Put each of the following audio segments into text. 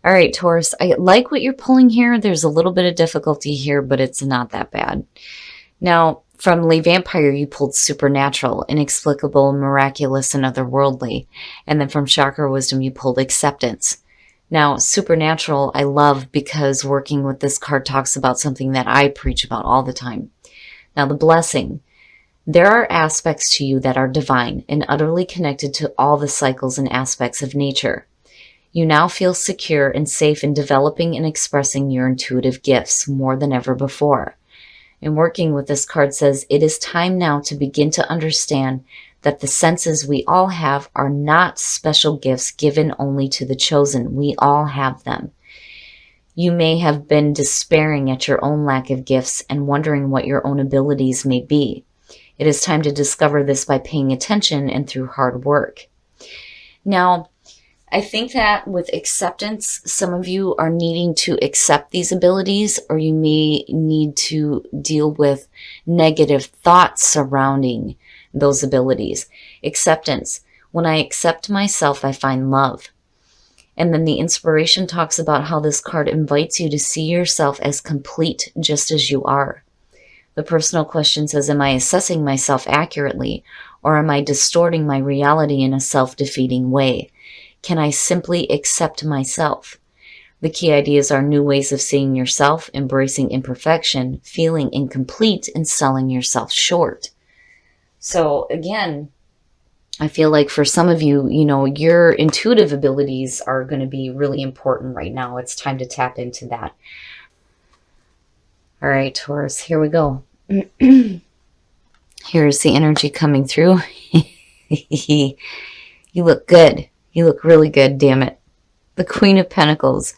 All right, Taurus, I like what you're pulling here. There's a little bit of difficulty here, but it's not that bad. Now, from Le Vampire, you pulled supernatural, inexplicable, miraculous, and otherworldly. And then from Chakra Wisdom, you pulled acceptance. Now, supernatural, I love because working with this card talks about something that I preach about all the time. Now, the blessing. There are aspects to you that are divine and utterly connected to all the cycles and aspects of nature. You now feel secure and safe in developing and expressing your intuitive gifts more than ever before. And working with this card says, it is time now to begin to understand that the senses we all have are not special gifts given only to the chosen. We all have them. You may have been despairing at your own lack of gifts and wondering what your own abilities may be. It is time to discover this by paying attention and through hard work. Now, I think that with acceptance, some of you are needing to accept these abilities, or you may need to deal with negative thoughts surrounding those abilities. Acceptance. When I accept myself, I find love. And then the inspiration talks about how this card invites you to see yourself as complete just as you are. The personal question says, am I assessing myself accurately, or am I distorting my reality in a self-defeating way? Can I simply accept myself? The key ideas are new ways of seeing yourself, embracing imperfection, feeling incomplete, and selling yourself short. So again, I feel like for some of you, your intuitive abilities are going to be really important right now. It's time to tap into that. All right, Taurus, here we go. Here's the energy coming through. You look good. You look really good, damn it. The Queen of Pentacles.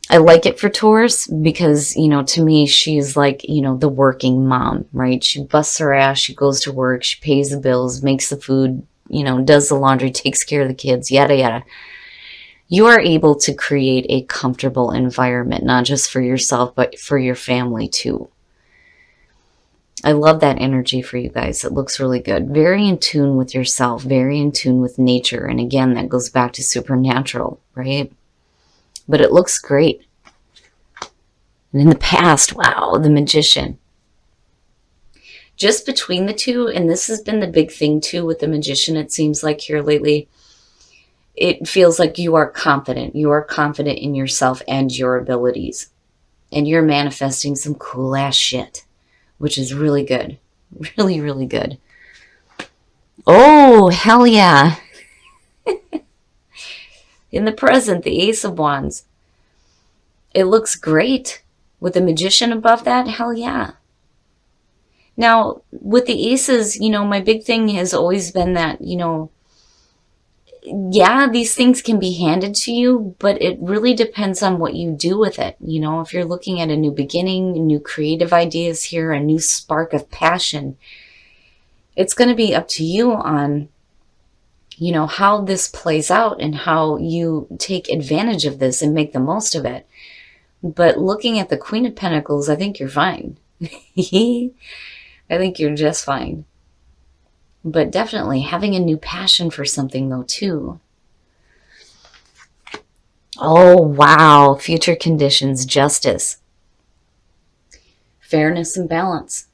I like it for Taurus because, to me, she's like, the working mom, right? She busts her ass, she goes to work, she pays the bills, makes the food, does the laundry, takes care of the kids, yada, yada. You are able to create a comfortable environment, not just for yourself, but for your family too. I love that energy for you guys. It looks really good. Very in tune with yourself, very in tune with nature. And again, that goes back to supernatural, right? But it looks great. And in the past, wow, the Magician. Just between the two, and this has been the big thing too with the Magician, it seems like here lately, it feels like you are confident. You are confident in yourself and your abilities. And you're manifesting some cool ass shit, which is really good. Really, really good. Oh, hell yeah. In the present, the Ace of Wands. It looks great. With the Magician above that, hell yeah. Now, with the aces, my big thing has always been that, yeah, these things can be handed to you, but it really depends on what you do with it. If you're looking at a new beginning, new creative ideas here, a new spark of passion, it's going to be up to you on, how this plays out and how you take advantage of this and make the most of it. But looking at the Queen of Pentacles, I think you're fine. I think you're just fine. But definitely having a new passion for something though too. Oh, wow. Future conditions, justice, fairness and balance.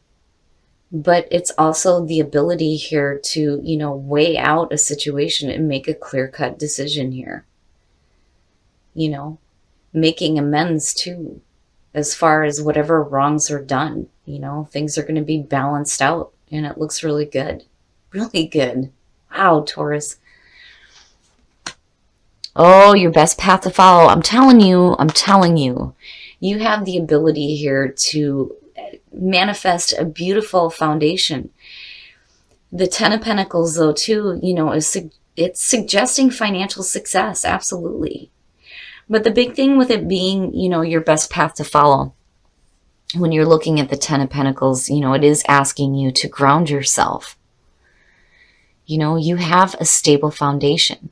But it's also the ability here to, weigh out a situation and make a clear-cut decision here. Making amends too, as far as whatever wrongs are done. Things are going to be balanced out, and it looks really good. Really good. Wow, Taurus. Oh, your best path to follow. I'm telling you, you have the ability here to manifest a beautiful foundation. The Ten of Pentacles, though, too, it's suggesting financial success. Absolutely. But the big thing with it being, your best path to follow, when you're looking at the Ten of Pentacles, it is asking you to ground yourself. You have a stable foundation.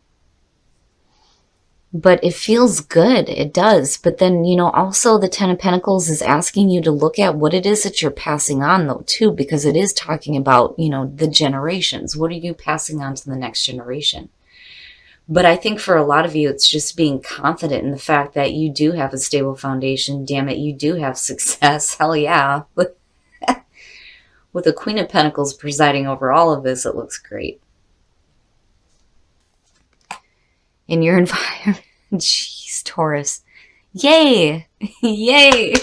But it feels good. It does. But then, also the Ten of Pentacles is asking you to look at what it is that you're passing on, though, too, because it is talking about, the generations. What are you passing on to the next generation? But I think for a lot of you, it's just being confident in the fact that you do have a stable foundation. Damn it, you do have success. Hell yeah. With the Queen of Pentacles presiding over all of this, it looks great. In your environment, jeez, Taurus. Yay! Yay!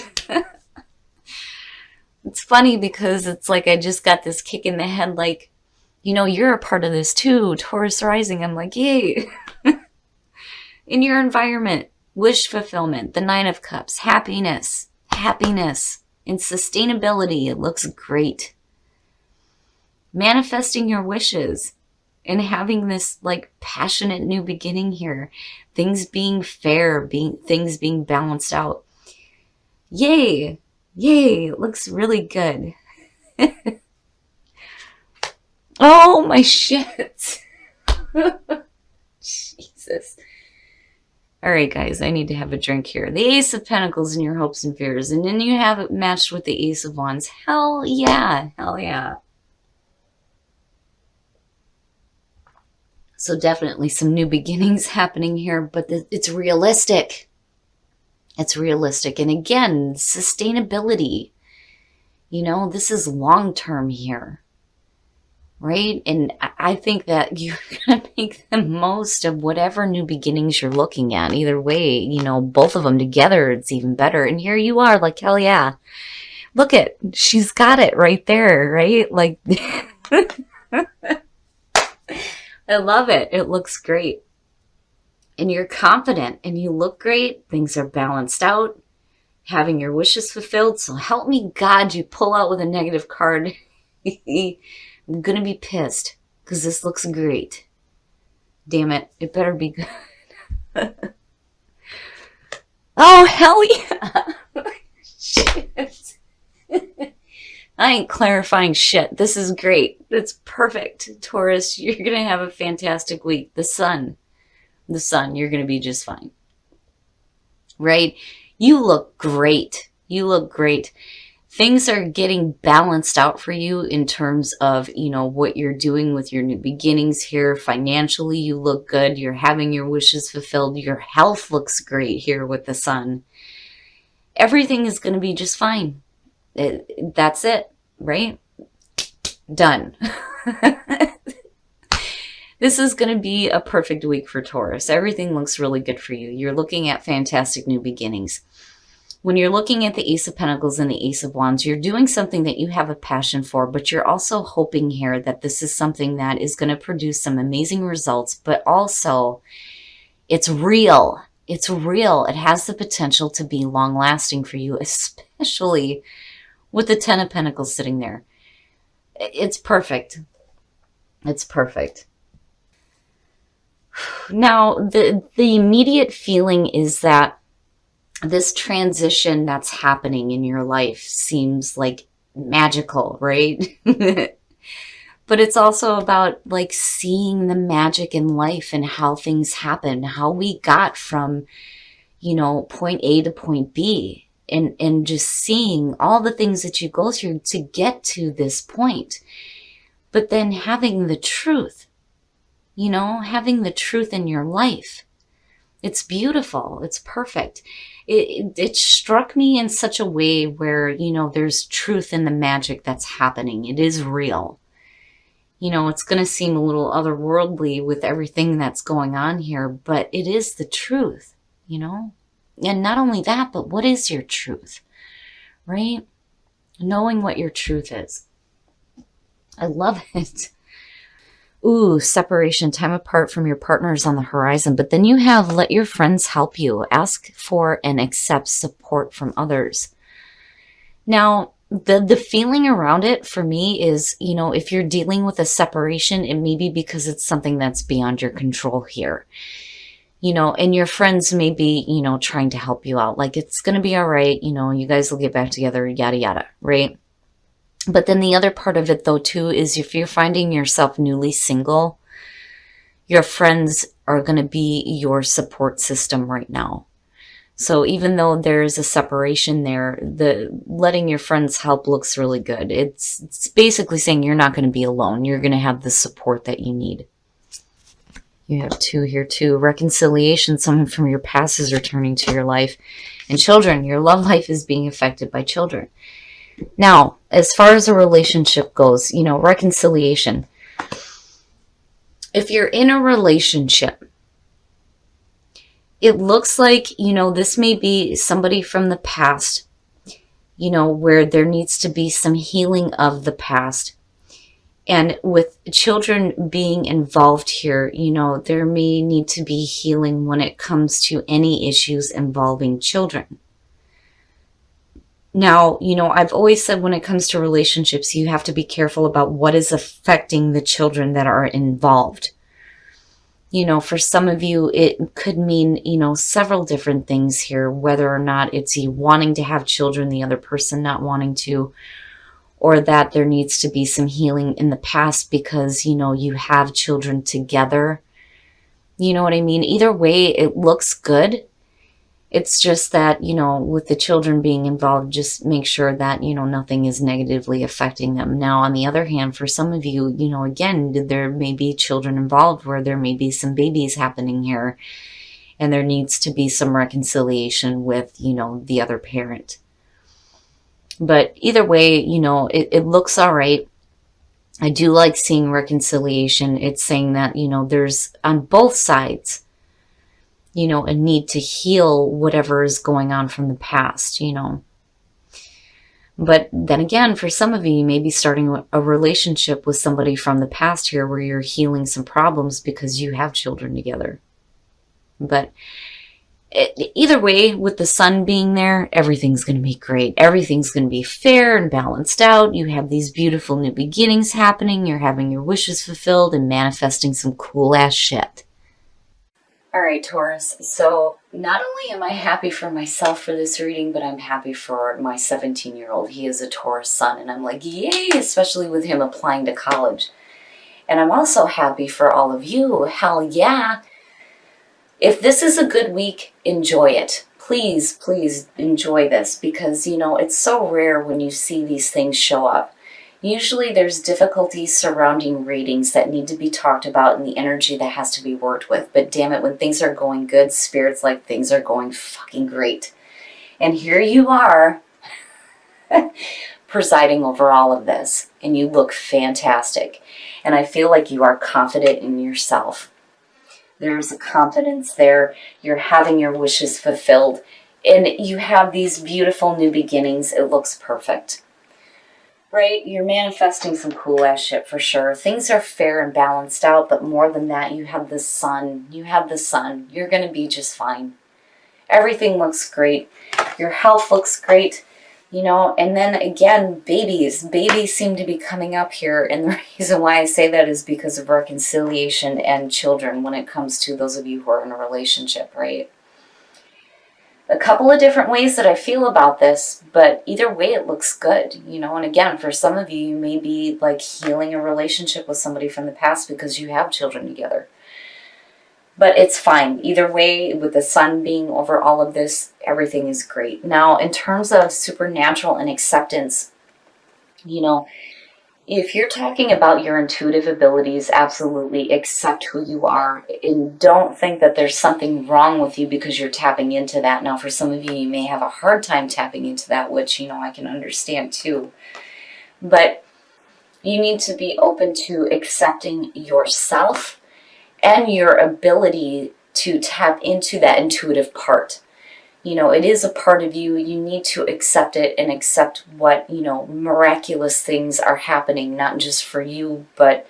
It's funny because it's like I just got this kick in the head, like, you know, you're a part of this too, Taurus rising. I'm like, yay. In your environment, wish fulfillment, the Nine of Cups, happiness, and sustainability. It looks great. Manifesting your wishes and having this like passionate new beginning here. Things being fair, things being balanced out. Yay. Yay. It looks really good. Oh my shit. Jesus. All right, guys, I need to have a drink here. The Ace of Pentacles in your hopes and fears. And then you have it matched with the Ace of Wands. Hell yeah. Hell yeah. So definitely some new beginnings happening here, but it's realistic. It's realistic. And again, sustainability. You know, this is long-term here. Right? And I think that you're going to make the most of whatever new beginnings you're looking at. Either way, you know, both of them together, it's even better. And here you are, like, hell yeah. Look it, she's got it right there, right? Like, I love it. It looks great. And you're confident and you look great. Things are balanced out. Having your wishes fulfilled. So help me God, you pull out with a negative card. I'm going to be pissed because this looks great. Damn it. It better be good. Oh, hell yeah. Shit. I ain't clarifying shit. This is great. It's perfect. Taurus, you're going to have a fantastic week. The sun, you're going to be just fine. Right? You look great. You look great. Things are getting balanced out for you in terms of, you know, what you're doing with your new beginnings here. Financially, you look good. You're having your wishes fulfilled. Your health looks great here with the sun. Everything is going to be just fine. That's it, right? Done. This is going to be a perfect week for Taurus. Everything looks really good for you. You're looking at fantastic new beginnings. When you're looking at the Ace of Pentacles and the Ace of Wands, you're doing something that you have a passion for, but you're also hoping here that this is something that is going to produce some amazing results, but also it's real. It's real. It has the potential to be long-lasting for you, especially with the Ten of Pentacles sitting there. It's perfect. It's perfect. Now, the immediate feeling is that this transition that's happening in your life seems like magical, right? But it's also about like seeing the magic in life and how things happen, how we got from, you know, point A to point B, and just seeing all the things that you go through to get to this point. But then having the truth, you know, having the truth in your life. It's beautiful. It's perfect. It struck me in such a way where, you know, there's truth in the magic that's happening. It is real. You know, it's going to seem a little otherworldly with everything that's going on here, but it is the truth, you know? And not only that, but what is your truth, right? Knowing what your truth is. I love it. Ooh, separation, time apart from your partners on the horizon. But then you have let your friends help you. Ask for and accept support from others. Now, the feeling around it for me is, you know, if you're dealing with a separation, it may be because it's something that's beyond your control here. You know, and your friends may be, you know, trying to help you out. Like, it's going to be all right. You know, you guys will get back together, yada, yada, right? But then the other part of it, though, too, is if you're finding yourself newly single, your friends are going to be your support system right now. So even though there's a separation there, the letting your friends help looks really good. It's basically saying you're not going to be alone. You're going to have the support that you need. You have 2 here too. Reconciliation, someone from your past is returning to your life. And children, your love life is being affected by children. Now, as far as a relationship goes, reconciliation. If you're in a relationship, it looks like, this may be somebody from the past, where there needs to be some healing of the past. And with children being involved here, there may need to be healing when it comes to any issues involving children. Now, I've always said when it comes to relationships, you have to be careful about what is affecting the children that are involved. For some of you, it could mean, several different things here, whether or not it's you wanting to have children, the other person not wanting to, or that there needs to be some healing in the past because, you have children together. You know what I mean? Either way, it looks good. It's just that, with the children being involved, just make sure that, nothing is negatively affecting them. Now, on the other hand, for some of you, again, there may be children involved where there may be some babies happening here, and there needs to be some reconciliation with, the other parent. But either way, it looks all right. I do like seeing reconciliation. It's saying that, there's on both sides, a need to heal whatever is going on from the past, But then again, for some of you, you may be starting a relationship with somebody from the past here where you're healing some problems because you have children together. But either way, with the sun being there, everything's going to be great. Everything's going to be fair and balanced out. You have these beautiful new beginnings happening. You're having your wishes fulfilled and manifesting some cool ass shit. All right, Taurus. So not only am I happy for myself for this reading, but I'm happy for my 17-year-old. He is a Taurus sun, and I'm like, yay, especially with him applying to college. And I'm also happy for all of you. Hell yeah. If this is a good week, enjoy it. Please, please enjoy this because, it's so rare when you see these things show up. Usually there's difficulties surrounding readings that need to be talked about and the energy that has to be worked with. But damn it, when things are going good, Spirit's like things are going fucking great. And here you are presiding over all of this. And you look fantastic. And I feel like you are confident in yourself. There's a confidence there. You're having your wishes fulfilled. And you have these beautiful new beginnings. It looks perfect. Right? You're manifesting some cool ass shit for sure. Things are fair and balanced out, but more than that, you have the sun. You have the sun. You're going to be just fine. Everything looks great. Your health looks great. And then again, babies. Babies seem to be coming up here. And the reason why I say that is because of reconciliation and children when it comes to those of you who are in a relationship, right? A couple of different ways that I feel about this, but either way it looks good, and again, for some of you, you may be like healing a relationship with somebody from the past because you have children together. But it's fine. Either way, with the sun being over all of this, everything is great. Now, in terms of supernatural and acceptance, if you're talking about your intuitive abilities, absolutely accept who you are and don't think that there's something wrong with you because you're tapping into that. Now, for some of you, you may have a hard time tapping into that, which, I can understand too. But you need to be open to accepting yourself and your ability to tap into that intuitive part. It is a part of you. You need to accept it and accept what, miraculous things are happening, not just for you, but,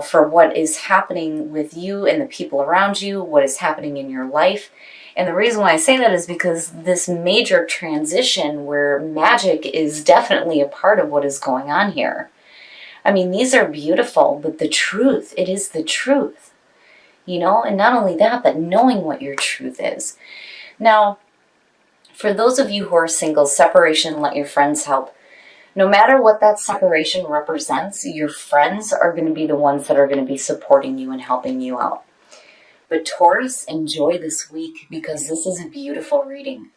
for what is happening with you and the people around you, what is happening in your life. And the reason why I say that is because this major transition where magic is definitely a part of what is going on here. I mean, these are beautiful, but the truth, it is the truth, and not only that, but knowing what your truth is. Now, for those of you who are single, separation, let your friends help. No matter what that separation represents, your friends are going to be the ones that are going to be supporting you and helping you out. But Taurus, enjoy this week because this is a beautiful reading.